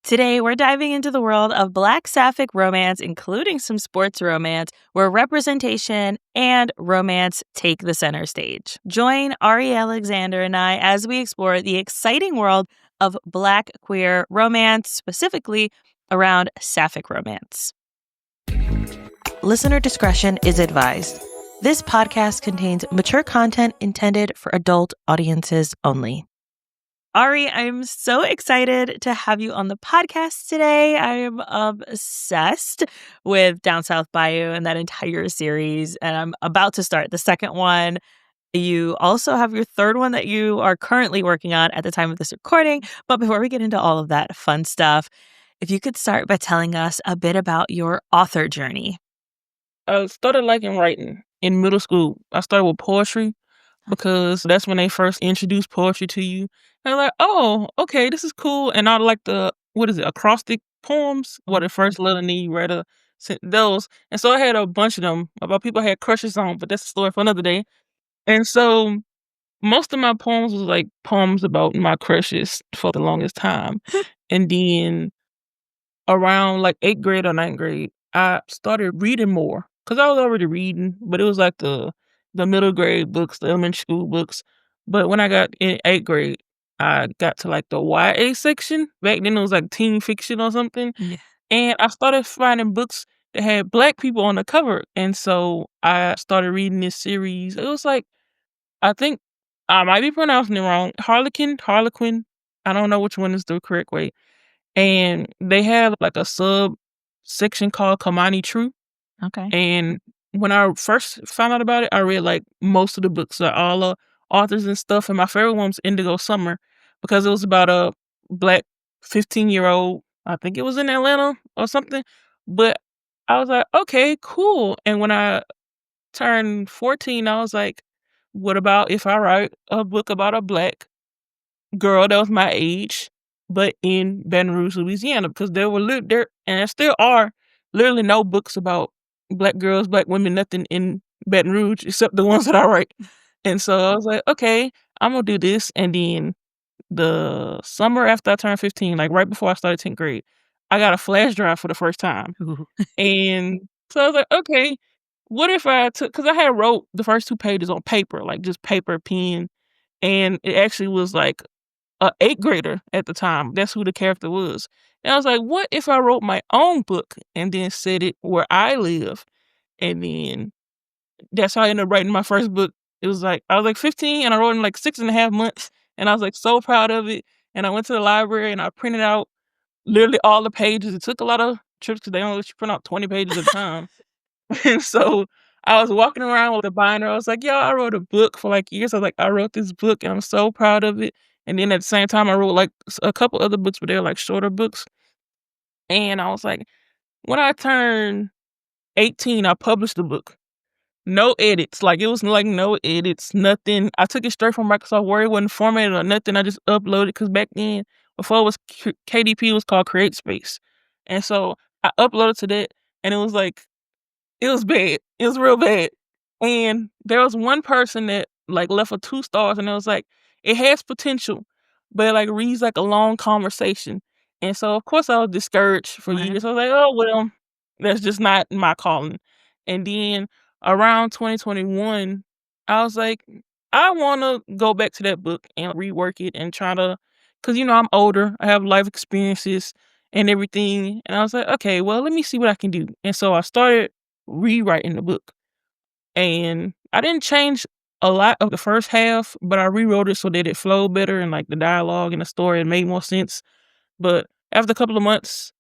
Today, we're diving into the world of Black Sapphic romance, including some sports romance, where representation and romance take the center stage. Join Aricka Alexander and I as we explore the exciting world of Black queer romance, specifically around Sapphic romance. Listener discretion is advised. This podcast contains mature content intended for adult audiences only. Arii, I'm so excited to have you on the podcast today. I am obsessed with Down South Bayou and that entire series, and I'm about to start the second one. You also have your third one that you are currently working on at the time of this recording. But before we get into all of that fun stuff, if you could start by telling us a bit about your author journey. I started liking writing in middle school. I started with poetry because that's when they first introduced poetry to you. And I'm like, oh, okay, this is cool. And I like the, acrostic poems, what the first letter need, writer, those. And so I had a bunch of them about people I had crushes on, but that's a story for another day. And so most of my poems was like poems about my crushes for the longest time. And then around like 8th grade or 9th grade, I started reading more because I was already reading, but it was like the middle grade books, the elementary school books. But when I got in 8th grade, I got to like the YA section. Back then it was like teen fiction or something. Yeah. And I started finding books that had Black people on the cover. And so I started reading this series. It was like, I think I might be pronouncing it wrong. Harlequin. I don't know which one is the correct way. And they have like a sub section called Kamani True. Okay. And when I first found out about it, I read like most of the books, like all the authors and stuff. And my favorite one was Indigo Summer because it was about a Black 15-year-old. I think it was in Atlanta or something. But I was like, okay, cool. And when I turned 14, I was like, what about if I write a book about a Black girl that was my age, but in Baton Rouge, Louisiana, because there were there and there still are literally no books about Black girls, Black women, nothing in Baton Rouge except the ones that I write. And so I was like, okay, I'm gonna do this. And then the summer after I turned 15, like right before I started 10th grade, I got a flash drive for the first time. Ooh. And so I was like, okay, what if I took, because I had wrote the first 2 pages on paper, like just paper, pen, and it actually was like a 8th grader at the time. That's who the character was. And I was like, what if I wrote my own book and then set it where I live? And then that's how I ended up writing my first book. It was like, I was like 15 and I wrote it in like 6.5 months. And I was like so proud of it. And I went to the library and I printed out literally all the pages. It took a lot of trips because they only let you print out 20 pages at a time. And so I was walking around with a binder. I was like, yo, I wrote a book for like years. I was like, I wrote this book and I'm so proud of it. And then at the same time, I wrote like a couple other books, but they're like shorter books. And I was like, when I turned 18, I published the book. No edits. Like it was like no edits, nothing. I took it straight from Microsoft Word. It wasn't formatted or nothing. I just uploaded because back then, before it was KDP, it was called Create Space. And so I uploaded to that and it was like, it was bad. It was real bad. And there was one person that like left a 2 stars and it was like, it has potential, but it like reads like a long conversation. And so of course I was discouraged for Right. years. I was like, oh well, that's just not my calling. And then around 2021, I was like, I wanna go back to that book and rework it and try to, cause I'm older, I have life experiences and everything. And I was like, okay, well, let me see what I can do. And so I started rewriting the book. And I didn't change a lot of the first half, but I rewrote it so that it flowed better and like the dialogue and the story it made more sense. But after a couple of months,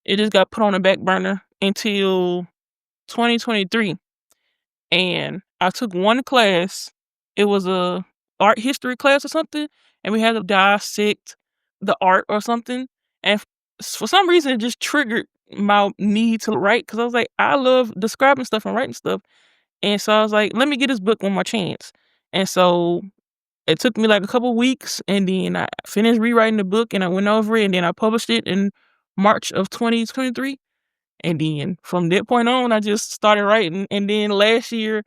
it just got put on the back burner until 2023. And I took one class. It was a art history class or something, and we had to dissect the art or something. And for some reason, it just triggered my need to write because I was like, I love describing stuff and writing stuff. And so I was like, let me get this book one more chance. And so it took me like a couple weeks, and then I finished rewriting the book, and I went over it, and then I published it in March of 2023. And then from that point on, I just started writing. And then last year,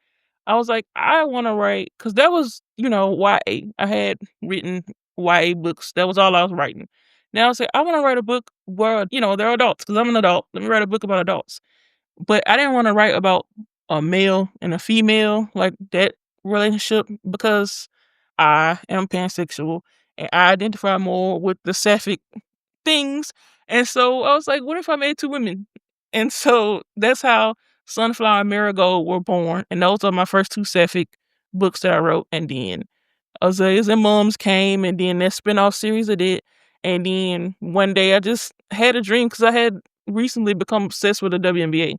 I was like, I want to write, because that was, YA. I had written YA books. That was all I was writing. Now I say, I wanna write a book where, they're adults, because 'cause I'm an adult. Let me write a book about adults. But I didn't wanna write about a male and a female, like, that relationship, because I am pansexual, and I identify more with the sapphic things, and so I was like, "What if I made 2 women?" And so that's how Sunflower and Marigold were born, and those are my first 2 sapphic books that I wrote, and then Azaleas and Mums came, and then that spinoff series of it, and then one day I just had a dream because I had recently become obsessed with the WNBA.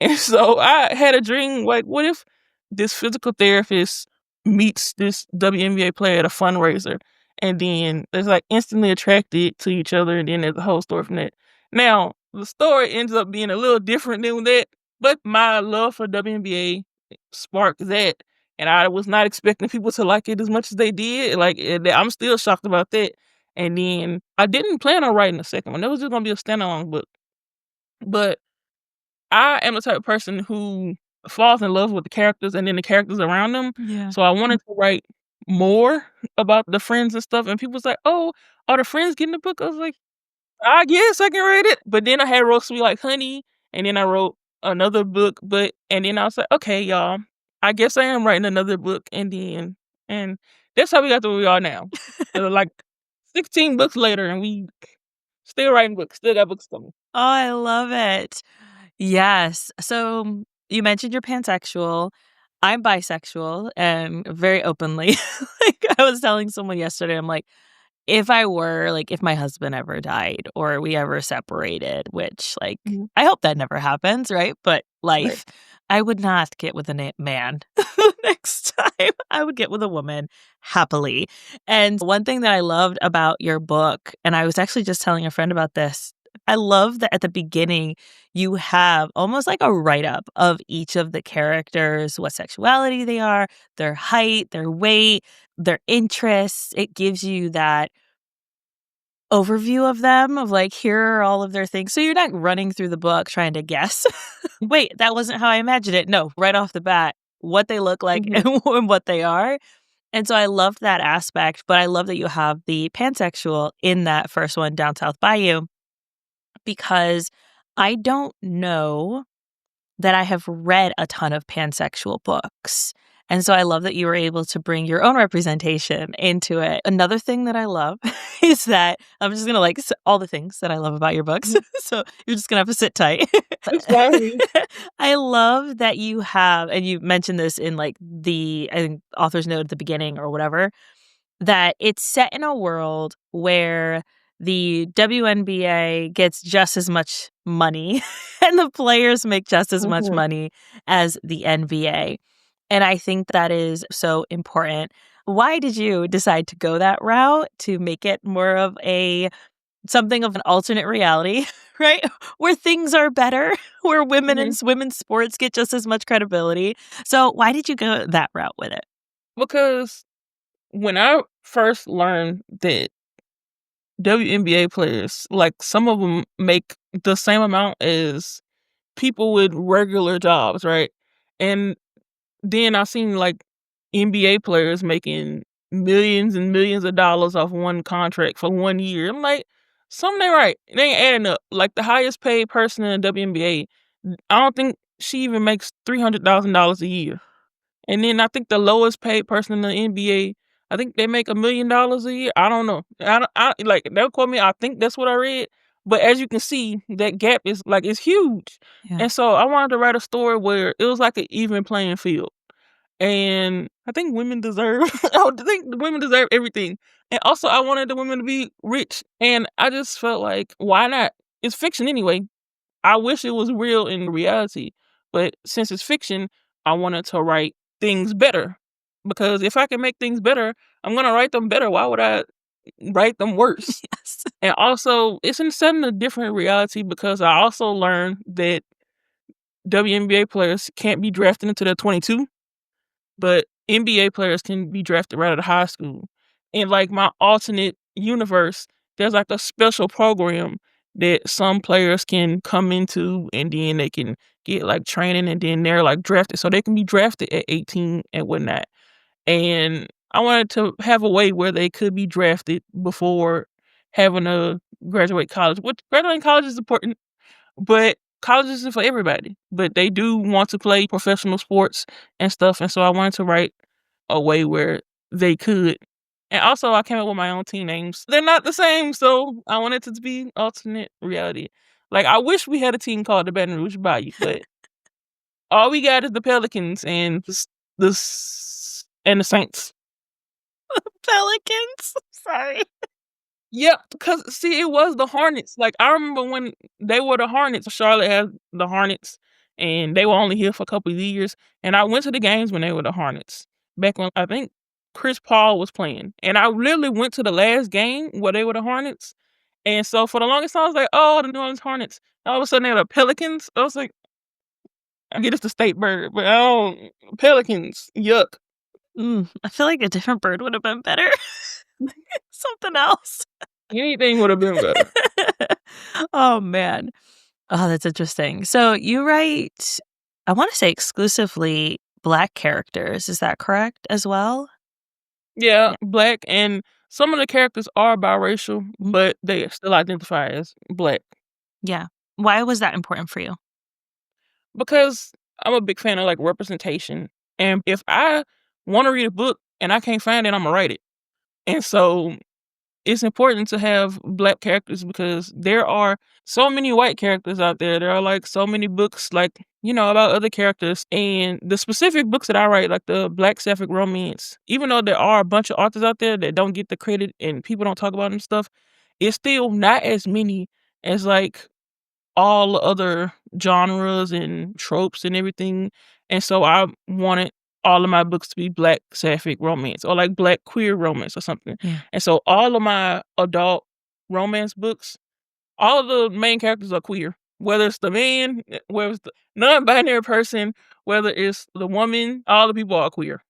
And so I had a dream, like, what if this physical therapist meets this WNBA player at a fundraiser, and then they're like instantly attracted to each other, and then there's a whole story from that. Now, the story ends up being a little different than that, but my love for WNBA sparked that, and I was not expecting people to like it as much as they did. Like, I'm still shocked about that. And then I didn't plan on writing a second one. That was just gonna be a standalone book. But I am the type of person who falls in love with the characters and then the characters around them. Yeah. So I wanted to write more about the friends and stuff. And people was like, "Oh, are the friends getting the book?" I was like, "I guess I can write it." But then I had wrote Sweet Like Honey, and then I wrote another book. And then I was like, "Okay, y'all, I guess I am writing another book." And that's how we got to where we are now. Like 16 books later, and we still writing books, still got books coming. Oh, I love it. Yes. So you mentioned you're pansexual. I'm bisexual and very openly. Like I was telling someone yesterday, I'm like, if my husband ever died or we ever separated, which like Mhm. I hope that never happens, right? But Right. life, I would not get with a man next time. I would get with a woman happily. And one thing that I loved about your book, and I was actually just telling a friend about this, I love that at the beginning you have almost like a write up of each of the characters, what sexuality they are, their height, their weight, their interests. It gives you that overview of them of like, here are all of their things. So you're not running through the book trying to guess. Wait, that wasn't how I imagined it. No, right off the bat, what they look like Mhm. and what they are. And so I loved that aspect, but I love that you have the pansexual in that first one, Down South Bayou, because I don't know that I have read a ton of pansexual books. And so I love that you were able to bring your own representation into it. Another thing that I love is that I'm just going to all the things that I love about your books. Mhm. So you're just going to have to sit tight. It's fine with me. I love that you have, and you mentioned this in like I think author's note at the beginning or whatever, that it's set in a world where the WNBA gets just as much money and the players make just as much Mhm. money as the NBA. And I think that is so important. Why did you decide to go that route to make it more of something of an alternate reality, right? Where things are better, where women and Mhm. women's sports get just as much credibility. So why did you go that route with it? Because when I first learned that WNBA players, like, some of them make the same amount as people with regular jobs, right? And then I seen, like, NBA players making millions and millions of dollars off one contract for 1 year. I'm like, "Something ain't right. It ain't adding up." Like, the highest paid person in the WNBA, I don't think she even makes $300,000 a year. And then I think the lowest paid person in the NBA, I think they make $1 million a year. I don't know. I like, don't quote me. I think that's what I read. But as you can see, that gap is like, it's huge. Yeah. And so I wanted to write a story where it was like an even playing field. And I think women deserve I would think the women deserve everything. And also I wanted the women to be rich. And I just felt like, why not? It's fiction anyway. I wish it was real in reality, but since it's fiction, I wanted to write things better. Because if I can make things better, I'm gonna write them better. Why would I write them worse? Yes. And also, it's set in a different reality because I also learned that WNBA players can't be drafted into the 22, but NBA players can be drafted right out of high school. In like my alternate universe, there's like a special program that some players can come into, and then they can get like training, and then they're like drafted. So they can be drafted at 18 and whatnot. And I wanted to have a way where they could be drafted before having to graduate college. Which graduating college is important, but college isn't for everybody. But they do want to play professional sports and stuff, and so I wanted to write a way where they could. And also, I came up with my own team names. They're not the same, so I wanted it to be alternate reality. Like, I wish we had a team called the Baton Rouge Bayou, but all we got is the Pelicans and and the Saints. Pelicans? Sorry. Yep, because see, it was the Hornets. Like, I remember when they were the Hornets. Charlotte had the Hornets, and they were only here for a couple of years. And I went to the games when they were the Hornets. Back when I think Chris Paul was playing. And I literally went to the last game where they were the Hornets. And so for the longest time, I was like, oh, the New Orleans Hornets. All of a sudden, they were the Pelicans. I was like, I get it's the state bird, but I don't. Pelicans, yuck. I feel like a different bird would have been better. Something else. Anything would have been better. Oh, man. Oh, that's interesting. So you write, I want to say exclusively Black characters. Is that correct as well? Yeah, Black, and some of the characters are biracial, but they still identify as Black. Yeah. Why was that important for you? Because I'm a big fan of, like, representation, and if I wanna read a book and I can't find it, Imma write it. And so it's important to have Black characters because there are so many white characters out there. There are, like, so many books, like, about other characters, and the specific books that I write, like the Black Sapphic Romance, even though there are a bunch of authors out there that don't get the credit and people don't talk about them and stuff, it's still not as many as, like, all other genres and tropes and everything. And so I wanted all of my books to be Black Sapphic Romance or like Black Queer Romance or something. Yeah. And so all of my adult romance books, all of the main characters are queer. Whether it's the man, whether it's the non-binary person, whether it's the woman, all the people are queer.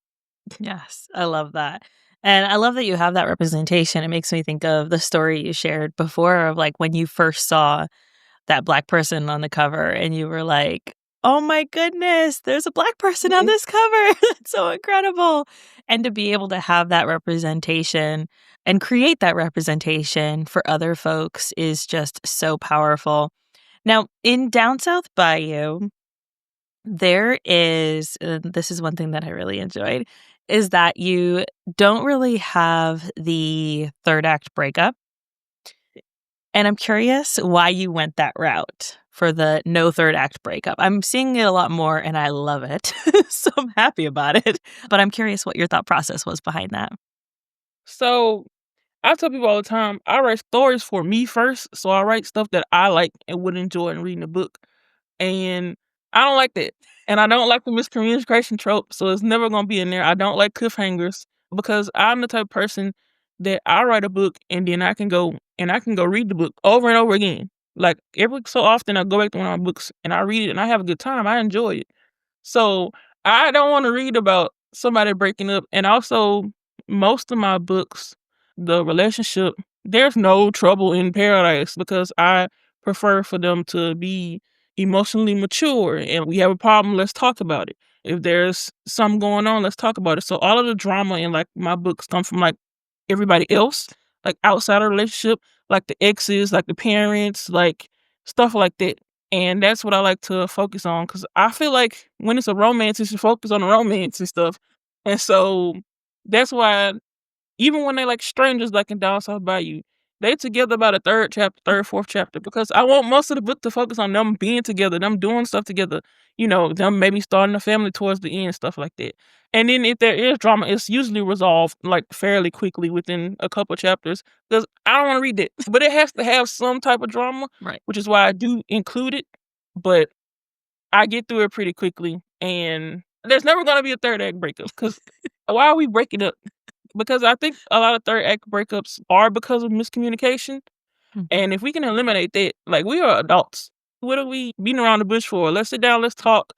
Yes, I love that. And I love that you have that representation. It makes me think of the story you shared before of like when you first saw that Black person on the cover and you were like, oh my goodness, there's a Black person on this cover. That's so incredible. And to be able to have that representation and create that representation for other folks is just so powerful. Now, in Down South Bayou, there is, this is one thing that I really enjoyed, is that you don't really have the third act breakup. And I'm curious why you went that route for the no third act breakup. I'm seeing it a lot more and I love it. So I'm happy about it. But I'm curious what your thought process was behind that. So I tell people all the time, I write stories for me first. So I write stuff that I like and would enjoy in reading a book. And I don't like that. And I don't like the miscommunication trope, so it's never gonna be in there. I don't like cliffhangers because I'm the type of person that I write a book and then I can go read the book over and over again. Like every so often I go back to one of my books and I read it and I have a good time. I enjoy it. So I don't want to read about somebody breaking up. And also most of my books, the relationship, there's no trouble in paradise because I prefer for them to be emotionally mature and we have a problem, let's talk about it. If there's something going on, let's talk about it. So all of the drama in like my books come from like everybody else, like outside of relationship, like the exes, like the parents, like stuff like that. And that's what I like to focus on because I feel like when it's a romance, you should focus on the romance and stuff. And so that's why even when they like strangers like in Down South Bayou, they together about a third chapter, third, fourth chapter, because I want most of the book to focus on them being together, them doing stuff together, them maybe starting a family towards the end, stuff like that. And then if there is drama, it's usually resolved like fairly quickly within a couple chapters because I don't want to read that. But it has to have some type of drama, Right. which is why I do include it. But I get through it pretty quickly. And there's never going to be a third act breakup because why are we breaking up? Because I think a lot of third act breakups are because of miscommunication. And if we can eliminate that, like we are adults. What are we beating around the bush for? Let's sit down, let's talk,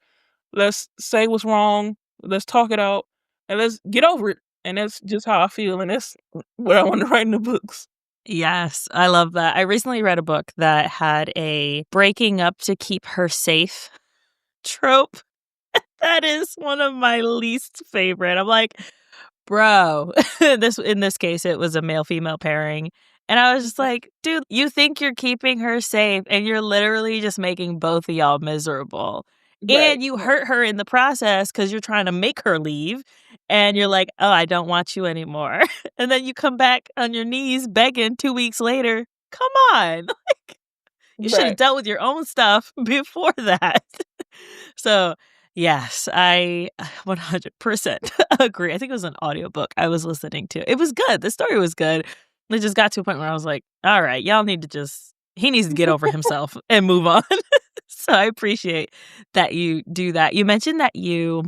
let's say what's wrong, let's talk it out, and let's get over it. And that's just how I feel. And that's what I want to write in the books. Yes, I love that. I recently read a book that had a breaking up to keep her safe trope. That is one of my least favorite. I'm like, bro, in this case, it was a male-female pairing. And I was just like, dude, you think you're keeping her safe and you're literally just making both of y'all miserable. Right. And you hurt her in the process because you're trying to make her leave. And you're like, oh, I don't want you anymore. And then you come back on your knees begging 2 weeks later. Come on. You should have Right. dealt with your own stuff before that. So, yes, I 100% agree. I think it was an audiobook I was listening to. It was good. The story was good. It just got to a point where I was like, all right, y'all need to he needs to get over himself and move on. So I appreciate that you do that. You mentioned that you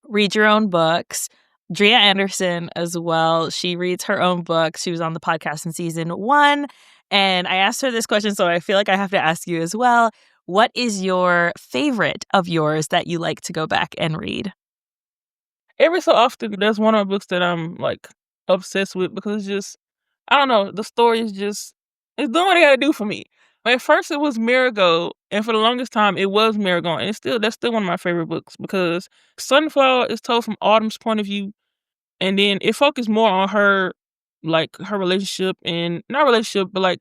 read your own books. Drea Anderson as well. She reads her own books. She was on the podcast in season 1. And I asked her this question, so I feel like I have to ask you as well. What is your favorite of yours that you like to go back and read? Every so often, there's one of my books that I'm, like, obsessed with because it's just I don't know, the story is just it's doing what it gotta do for me. At first, it was Marigold, and for the longest time, it was Marigold, and that's still one of my favorite books because Sunflower is told from Autumn's point of view, and then it focused more on her, like, her relationship and not relationship, but, like,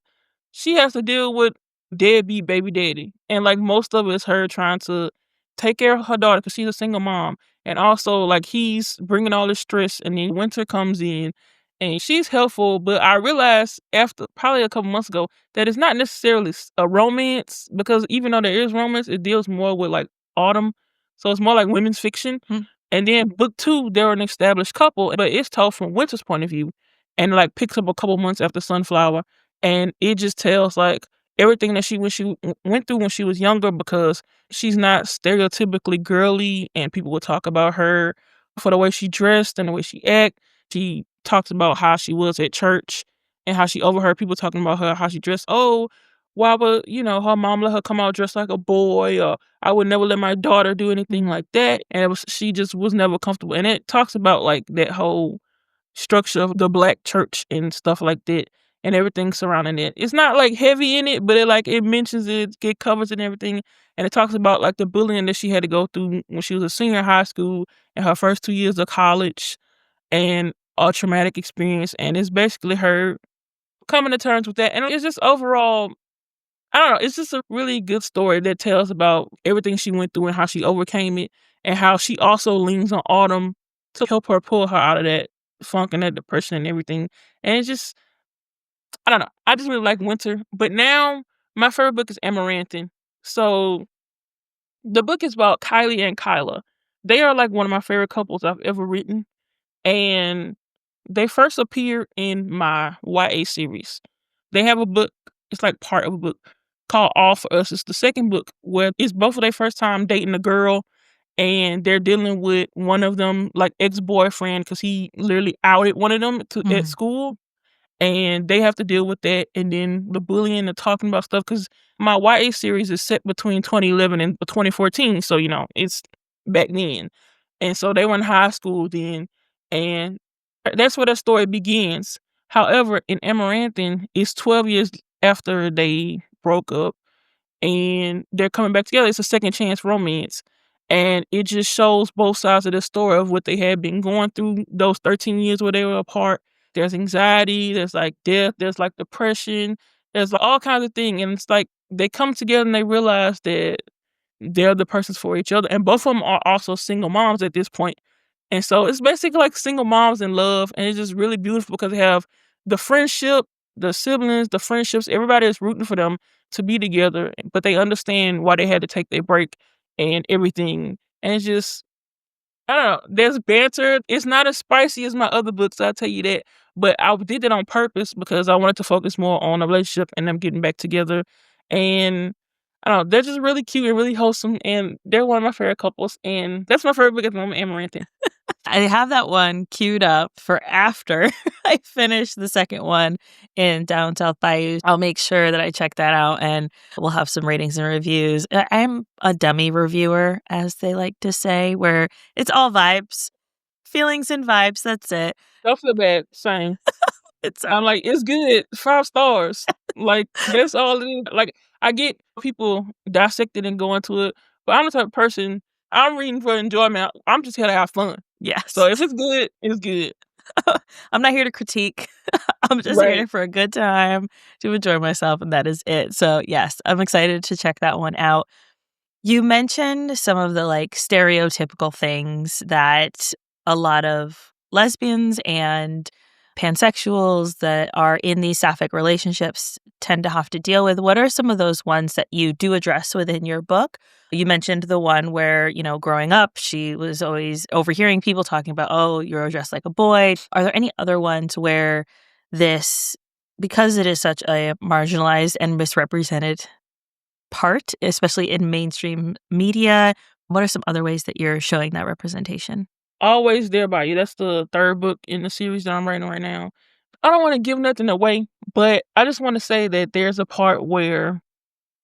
she has to deal with deadbeat baby daddy, and, like, most of it is her trying to take care of her daughter because she's a single mom, and also, like, he's bringing all this stress, and then winter comes in, and she's helpful, but I realized after probably a couple months ago that it's not necessarily a romance because even though there is romance, it deals more with, like, Autumn, so it's more like women's fiction. Hmm. And then book 2, they're an established couple, but it's told from Winter's point of view and, like, picks up a couple months after Sunflower, and it just tells, like, everything that she went through when she was younger because she's not stereotypically girly, and people would talk about her for the way she dressed and the way she act. She talks about how she was at church and how she overheard people talking about her, how she dressed. "Oh, why would, her mom let her come out dressed like a boy," or I would never let my daughter do anything like that, and she just was never comfortable, and it talks about, like, that whole structure of the Black church and stuff like that, and everything surrounding it. It's not, like, heavy in it, but it mentions it covers it and everything, and it talks about, like, the bullying that she had to go through when she was a senior in high school and her first 2 years of college, and a traumatic experience, and it's basically her coming to terms with that, and it's just overall I don't know, it's just a really good story that tells about everything she went through and how she overcame it, and how she also leans on Autumn to help her pull her out of that funk and that depression and everything. And it's just I don't know. I just really like Winter. But now my favorite book is Amaranthine. So the book is about Kylie and Kyla. They are like one of my favorite couples I've ever written. And they first appear in my YA series. They have a book, it's like part of a book called All for Us. It's the second book where it's both of their first time dating a girl and they're dealing with one of them like ex-boyfriend because he literally outed one of them at Mhm. school, and they have to deal with that, and then the bullying and talking about stuff. Because my YA series is set between 2011 and 2014, so, it's back then, and so they were in high school then, and that's where the story begins. However, in Amaranthine, it's 12 years after they broke up, and they're coming back together. It's a second chance romance, and it just shows both sides of the story of what they had been going through those 13 years where they were apart. There's anxiety, there's like death, there's like depression, there's like all kinds of things, and it's like they come together and they realize that they're the persons for each other, and both of them are also single moms at this point. And so it's basically like single moms in love, and it's just really beautiful because they have the friendship, the siblings, the friendships, everybody is rooting for them to be together, but they understand why they had to take their break and everything. And it's just I don't know, there's banter. It's not as spicy as my other books, I'll tell you that. But I did that on purpose because I wanted to focus more on the relationship and them getting back together. And I don't know, they're just really cute and really wholesome, and they're one of my favorite couples. And that's my favorite book at the moment, Amaranthine. I have that one queued up for after I finish the second one in Down South Bayou. I'll make sure that I check that out and we'll have some ratings and reviews. I'm a dummy reviewer, as they like to say, where it's all vibes, feelings and vibes. That's it. Don't feel bad. Same. It's I'm like, it's good. 5 stars. Like, that's all it is. Like, I get people dissect it and go into it, but I'm the type of person, I'm reading for enjoyment. I'm just here to have fun. yes. So if it's good, it's good. I'm not here to critique. I'm just Right. here for a good time to enjoy myself, and that is it. So, yes, I'm excited to check that one out. You mentioned some of the, like, stereotypical things that a lot of lesbians and pansexuals that are in these sapphic relationships tend to have to deal with. What are some of those ones that you do address within your book? You mentioned the one where, growing up, she was always overhearing people talking about, "Oh, you're dressed like a boy." Are there any other ones where this, because it is such a marginalized and misrepresented part, especially in mainstream media, what are some other ways that you're showing that representation? Always There by You. That's the 3rd book in the series that I'm writing right now. I don't wanna give nothing away, but I just wanna say that there's a part where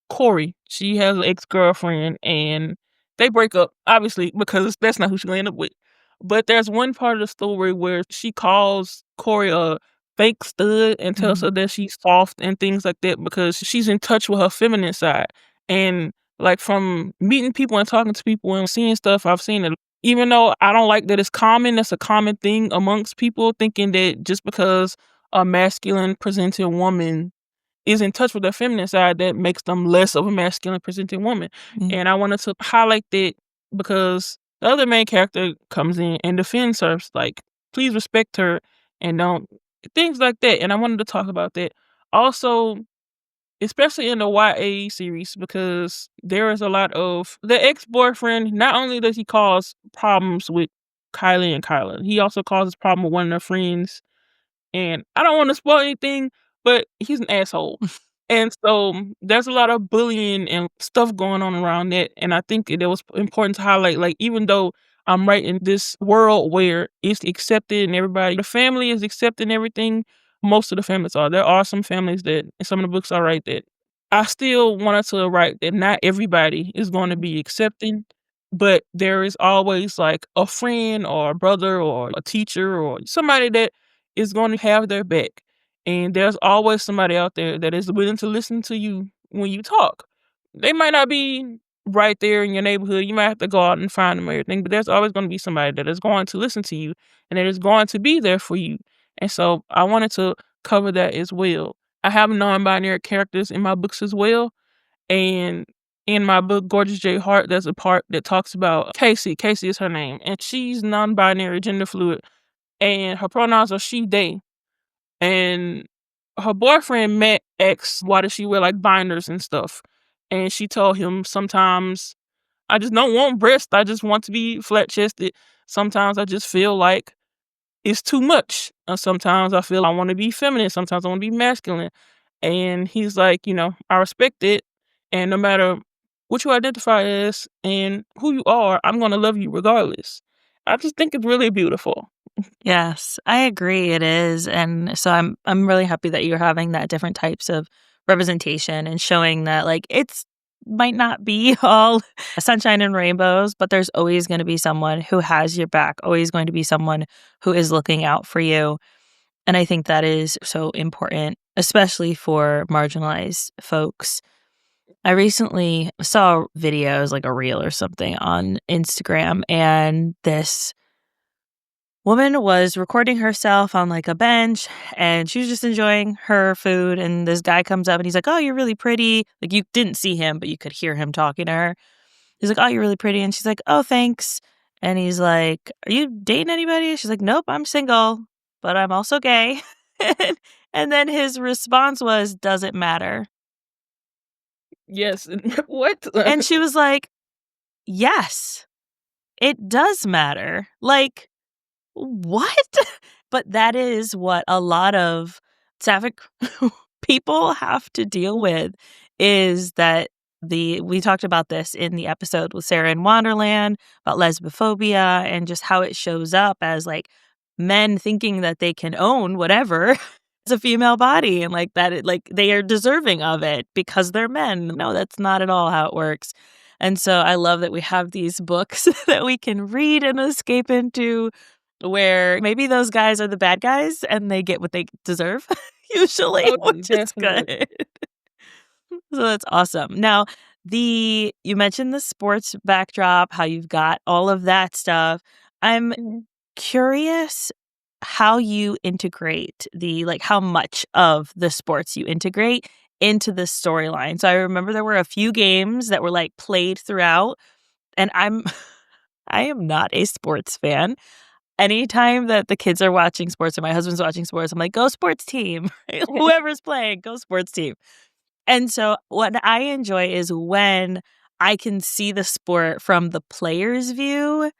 Corey, she has an ex-girlfriend, and they break up, obviously, because that's not who she gonna end up with. But there's one part of the story where she calls Corey a fake stud and tells her Mhm. that she's soft and things like that because she's in touch with her feminine side. And, like, from meeting people and talking to people and seeing stuff, I've seen it. Even though I don't like that it's common, that's a common thing amongst people thinking that just because a masculine presenting woman is in touch with their feminine side, that makes them less of a masculine presenting woman. Mm. And I wanted to highlight that because the other main character comes in and defends her, like, please respect her and don't things like that. And I wanted to talk about that. Also, especially in the YA series, because there is a lot of the ex-boyfriend, not only does he cause problems with Kylie and Kyla, he also causes problem with one of their friends, and I don't wanna spoil anything, but he's an asshole. And so, there's a lot of bullying and stuff going on around that, and I think it was important to highlight, like, even though I'm writing this world where it's accepted and everybody the family is accepting everything, most of the families are. There are some families that in some of the books I write that I still wanted to write that not everybody is gonna be accepting, but there is always, like, a friend or a brother or a teacher or somebody that is gonna have their back. And there's always somebody out there that is willing to listen to you when you talk. They might not be right there in your neighborhood. You might have to go out and find them or everything, but there's always going to be somebody that is going to listen to you and that is going to be there for you. And so I wanted to cover that as well. I have non-binary characters in my books as well. And in my book, Gorgeous J. Hart, there's a part that talks about Casey. Casey is her name. And she's non-binary, gender fluid. And her pronouns are she, they. And her boyfriend met asked why does she wear like binders and stuff. And she told him, sometimes I just don't want breasts. I just want to be flat chested. Sometimes I just feel like it's too much. Sometimes I feel I want to be feminine. Sometimes I want to be masculine. And he's like, I respect it. And no matter what you identify as and who you are, I'm going to love you regardless. I just think it's really beautiful. Yes, I agree it is, and so I'm really happy that you're having that different types of representation and showing that, like, it's might not be all sunshine and rainbows, but there's always gonna be someone who has your back, always going to be someone who is looking out for you, and I think that is so important, especially for marginalized folks. I recently saw videos, like a reel or something on Instagram, and this woman was recording herself on like a bench and she was just enjoying her food, and this guy comes up and he's like, "Oh, you're really pretty." Like, you didn't see him, but you could hear him talking to her. He's like, "Oh, you're really pretty." And she's like, "Oh, thanks." And he's like, "Are you dating anybody?" She's like, "Nope, I'm single, but I'm also gay." And then his response was, "Does it matter?" Yes. What? And she was like, "Yes, it does matter." Like, what? But that is what a lot of sapphic people have to deal with, is that we talked about this in the episode with Sarah in Wonderland about lesbophobia and just how it shows up as like men thinking that they can own whatever as a female body, and like that like they are deserving of it because they're men. No, that's not at all how it works. And so I love that we have these books that we can read and escape into, where maybe those guys are the bad guys and they get what they deserve usually, Totally, which is definitely. good. So that's awesome. Now, you mentioned the sports backdrop, how you've got all of that stuff. I'm Mhm. curious, how you integrate how much of the sports you integrate into the storyline. So I remember there were a few games that were like played throughout, and I am not a sports fan. Anytime that the kids are watching sports or my husband's watching sports, I'm like, go sports team. Whoever's playing, go sports team. And so what I enjoy is when I can see the sport from the player's view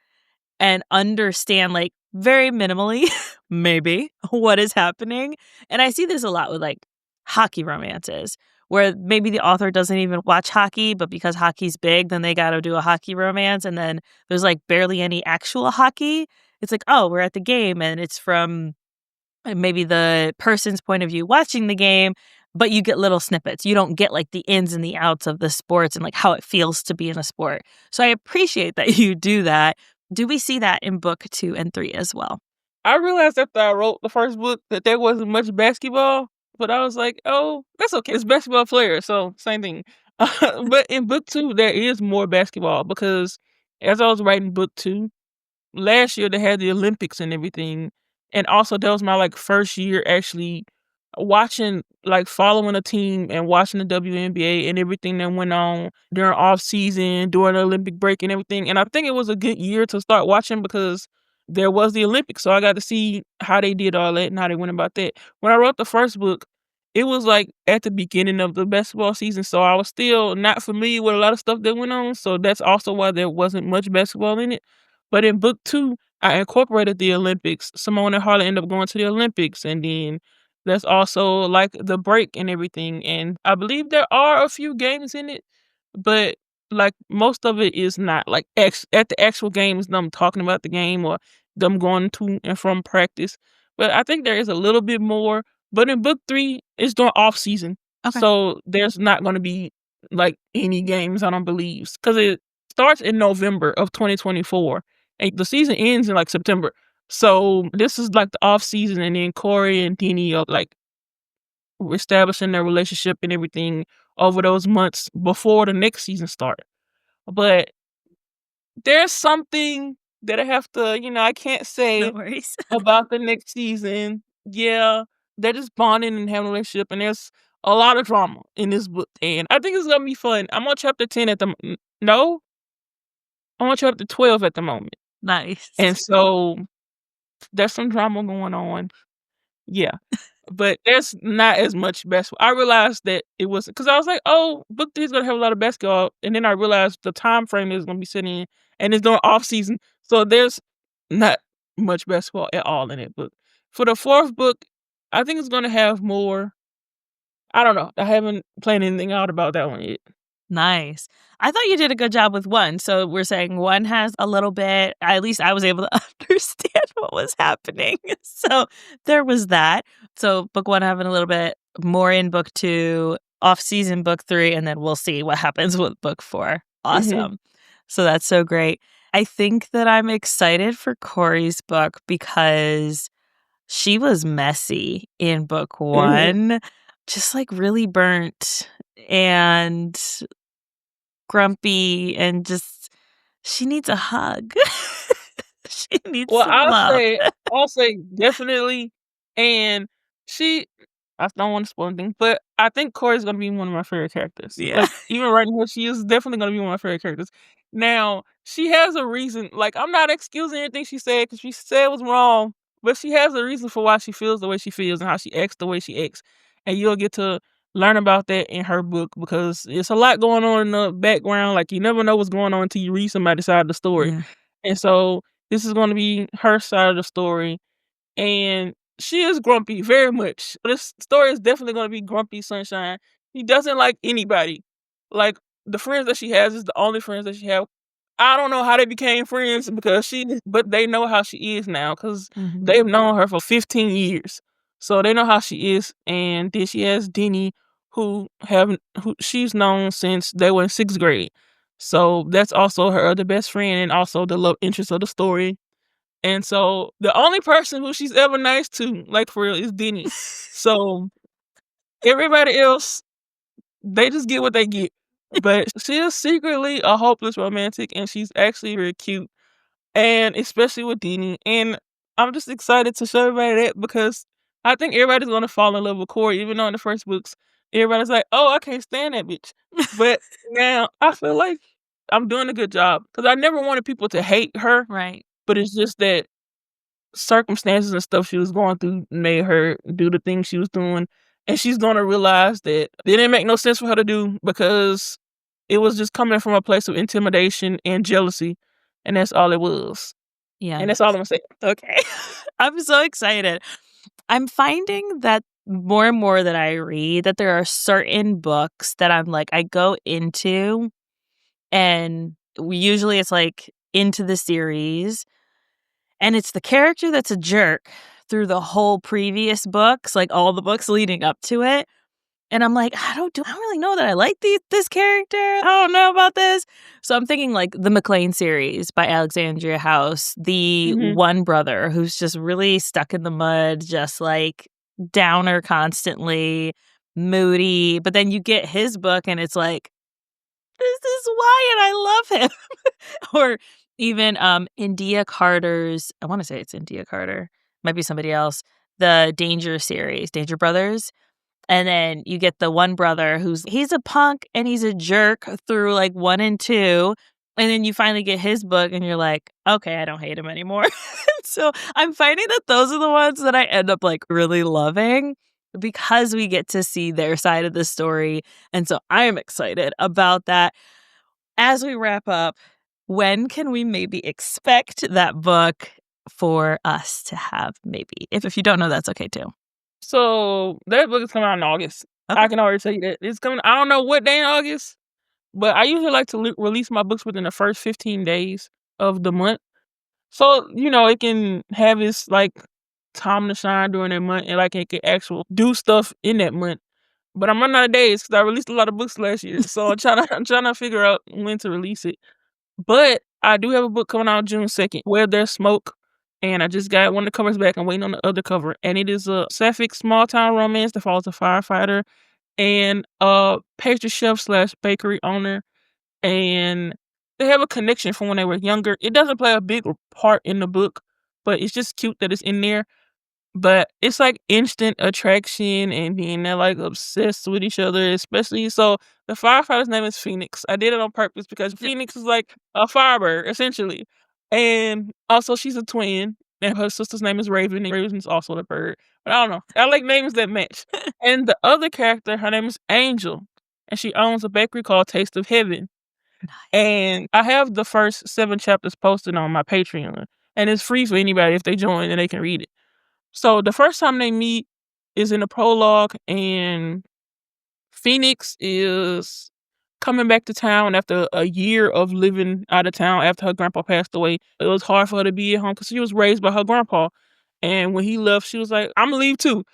and understand, like, very minimally, maybe, what is happening. And I see this a lot with, like, hockey romances, where maybe the author doesn't even watch hockey, but because hockey's big, then they gotta do a hockey romance, and then there's, like, barely any actual hockey. It's like, oh, we're at the game, and it's from maybe the person's point of view watching the game, but you get little snippets. You don't get, like, the ins and the outs of the sports and, like, how it feels to be in a sport. So I appreciate that you do that. Do we see that in book 2 and 3 as well? I realized after I wrote the first book that there wasn't much basketball, but I was like, oh, that's okay. It's basketball players, so same thing. But in book 2, there is more basketball because as I was writing book 2, last year they had the Olympics and everything, and also that was my, like, first year actually watching, like, following a team and watching the WNBA and everything that went on during off season, during the Olympic break and everything, and I think it was a good year to start watching because there was the Olympics, so I got to see how they did all that and how they went about that. When I wrote the first book, it was, like, at the beginning of the basketball season, so I was still not familiar with a lot of stuff that went on, so that's also why there wasn't much basketball in it. But in book 2, I incorporated the Olympics. Simone and Harlan end up going to the Olympics, and then there's also, like, the break and everything, and I believe there are a few games in it, but, like, most of it is not, like, at the actual games, them talking about the game or them going to and from practice, but I think there is a little bit more, but in book 3, it's during off season, Okay. so there's not gonna be, like, any games, I don't believe, because it starts in November of 2024, and the season ends in, like, September. So this is, like, the off season, and then Corey and Denny are, like, establishing their relationship and everything over those months before the next season start. But there's something that I have to, I can't No say worries. about the next season. Yeah, they're just bonding and having a relationship, and there's a lot of drama in this book, and I think it's gonna be fun. I'm on chapter 10 at the no, I'm on chapter 12 at the moment, Nice. and so there's some drama going on. Yeah. But there's not as much basketball. I realized that it was because I was like, "Oh, book 3 is gonna have a lot of basketball," and then I realized the time frame is gonna be sitting in, and it's during off season, so there's not much basketball at all in it. But for the 4th book, I think it's gonna have more. I don't know. I haven't planned anything out about that one yet. Nice. I thought you did a good job with 1. So we're saying 1 has a little bit, at least I was able to understand what was happening. So there was that. So book 1 having a little bit more in book 2, off season book 3, and then we'll see what happens with book 4. Mhm. Awesome. So that's so great. I think that I'm excited for Corey's book because she was messy in book Mhm. 1, just like really burnt and grumpy and just she needs a hug. She needs Well, some love. I'll say definitely, and she I don't wanna spoil anything, but I think Corey's gonna be one of my favorite characters. Yeah. Like, even right now, she is definitely gonna be one of my favorite characters. Now, she has a reason, like, I'm not excusing anything she said because she said was wrong, but she has a reason for why she feels the way she feels and how she acts the way she acts, and you'll get to learn about that in her book because it's a lot going on in the background, like, you never know what's going on until you read somebody's side of the story, Yeah. and so this is gonna be her side of the story, and she is grumpy very much. This story is definitely gonna be grumpy sunshine. She doesn't like anybody. Like, the friends that she has is the only friends that she have. I don't know how they became friends because but they know how she is now because Mhm. they've known her for 15 years. So they know how she is. And then she has Denny, who she's known since they were in 6th grade. So that's also her other best friend and also the love interest of the story. And so the only person who she's ever nice to, like, for real, is Denny. So everybody else, they just get what they get. But she is secretly a hopeless romantic, and she's actually very cute, and especially with Denny. And I'm just excited to show everybody that because I think everybody's gonna fall in love with Corey, even though in the first books, everybody's like, "Oh, I can't stand that bitch." But now I feel like I'm doing a good job because I never wanted people to hate her, Right. but it's just that circumstances and stuff she was going through made her do the things she was doing, and she's gonna realize that it didn't make no sense for her to do because it was just coming from a place of intimidation and jealousy, and that's all it was. Yeah. And that's all I'm gonna say. Okay. I'm so excited. I'm finding that more and more that I read that there are certain books that I'm like, I go into and usually it's like into the series and it's the character that's a jerk through the whole previous books, like all the books leading up to it. And I'm like, I don't really know that I like this character. I don't know about this. So I'm thinking like the McLean series by Alexandria House, the Mhm. one brother who's just really stuck in the mud, just like downer constantly, moody. But then you get his book and it's like, this is why and I love him. Or even India Carter's, I want to say it's India Carter, might be somebody else, the Danger series, Danger Brothers. And then you get the one brother he's a punk and he's a jerk through like 1 and 2. And then you finally get his book and you're like, okay, I don't hate him anymore. So I'm finding that those are the ones that I end up like really loving because we get to see their side of the story. And so I am excited about that. As we wrap up, when can we maybe expect that book for us to have maybe? If you don't know, that's okay too. So that book is coming out in August. Okay. I can already tell you that it's coming. I don't know what day in August, but I usually like to release my books within the first 15 days of the month. So, it can have its like time to shine during that month and like it can actual do stuff in that month. But I'm running out of days because I released a lot of books last year. So I'm trying to figure out when to release it. But I do have a book coming out June 2nd, Where There's Smoke. And I just got one of the covers back. I'm waiting on the other cover. And it is a sapphic small town romance that follows a firefighter and a pastry chef slash bakery owner. And they have a connection from when they were younger. It doesn't play a big part in the book, but it's just cute that it's in there. But it's like instant attraction and then they're like obsessed with each other, especially so the firefighter's name is Phoenix. I did it on purpose because Phoenix is like a firebird, essentially. And also she's a twin and her sister's name is Raven, and Raven's also the bird. But I don't know. I like names that match. And the other character, her name is Angel, and she owns a bakery called Taste of Heaven. And I have the first 7 chapters posted on my Patreon. And it's free for anybody if they join and they can read it. So the first time they meet is in the prologue, and Phoenix is coming back to town after a year of living out of town after her grandpa passed away. It was hard for her to be at home because she was raised by her grandpa. And when he left, she was like, I'm gonna leave too.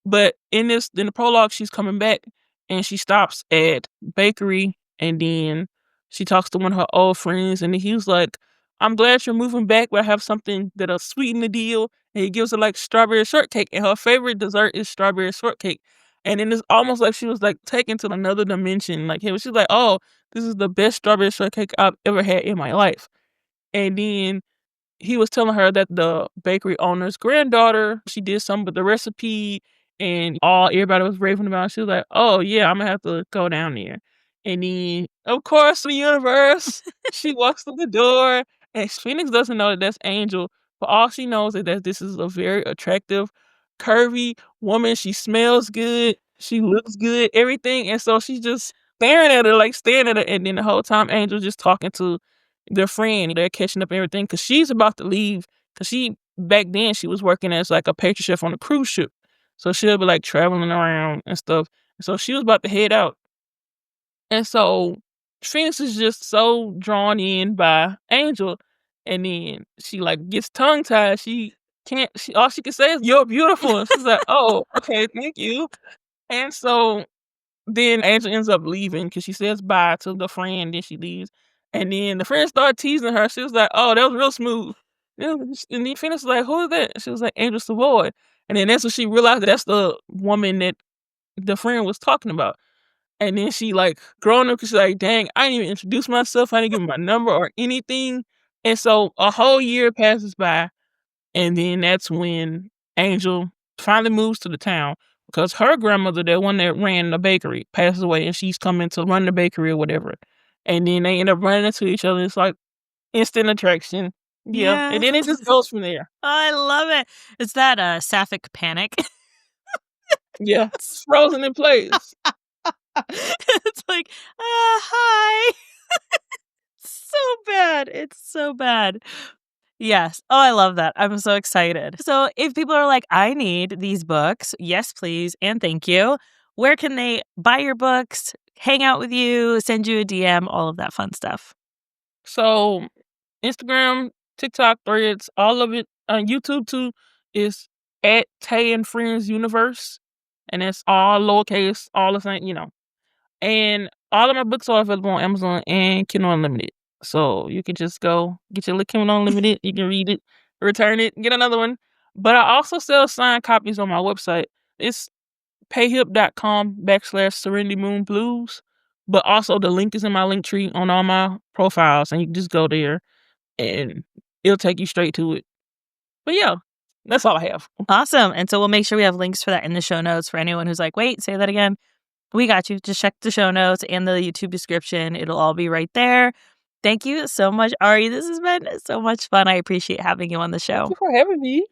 But in the prologue, she's coming back and she stops at bakery and then she talks to one of her old friends and he was like, I'm glad you're moving back, but I have something that'll sweeten the deal. And he gives her like strawberry shortcake and her favorite dessert is strawberry shortcake. And then it's almost like she was like taken to another dimension. Like she's like, oh, this is the best strawberry shortcake I've ever had in my life. And then he was telling her that the bakery owner's granddaughter, she did something with the recipe and everybody was raving about it. She was like, oh yeah, I'm gonna have to go down there. And then of course the universe, she walks through the door and Phoenix doesn't know that that's Angel, but all she knows is that this is a very attractive, curvy woman. She smells good, she looks good, everything. And so she's just staring at her, and then the whole time Angel's just talking to their friend. They're catching up and everything because she's about to leave. Because back then, she was working as like a pastry chef on a cruise ship. So she'll be like traveling around and stuff. So she was about to head out. And so Phoenix is just so drawn in by Angel. And then she like gets tongue tied. All she can say is, you're beautiful. And she's like, oh, okay, thank you. And so then Angel ends up leaving because she says bye to the friend, then she leaves. And then the friend started teasing her. She was like, oh, that was real smooth. And then Phoenix was like, who is that? She was like, Angel Savoy. And then that's when she realized that that's the woman that the friend was talking about. And then she like grown up because she's like, dang, I didn't even introduce myself. I didn't give my number or anything. And so a whole year passes by. And then that's when Angel finally moves to the town because her grandmother, the one that ran the bakery, passes away, and she's coming to run the bakery or whatever. And then they end up running into each other. It's like instant attraction. Yeah. And then it just goes from there. I love it. It's that sapphic panic. Yeah. It's frozen in place. It's like, hi. So bad. It's so bad. Yes. Oh, I love that. I'm so excited. So if people are like, I need these books, yes, please, and thank you, where can they buy your books, hang out with you, send you a DM, all of that fun stuff? So Instagram, TikTok, Threads, all of it. YouTube too is at Tay and Friends Universe. And it's all lowercase, all the same, And all of my books are available on Amazon and Kindle Unlimited. So you can just go get your little Kindle Unlimited. You can read it, return it, get another one. But I also sell signed copies on my website. It's payhip.com/Serenity Moon Blues. But also the link is in my link tree on all my profiles. And you can just go there and it'll take you straight to it. But yeah, that's all I have. Awesome. And so we'll make sure we have links for that in the show notes for anyone who's like, wait, say that again. We got you. Just check the show notes and the YouTube description. It'll all be right there. Thank you so much, Arii. This has been so much fun. I appreciate having you on the show. Thank you for having me.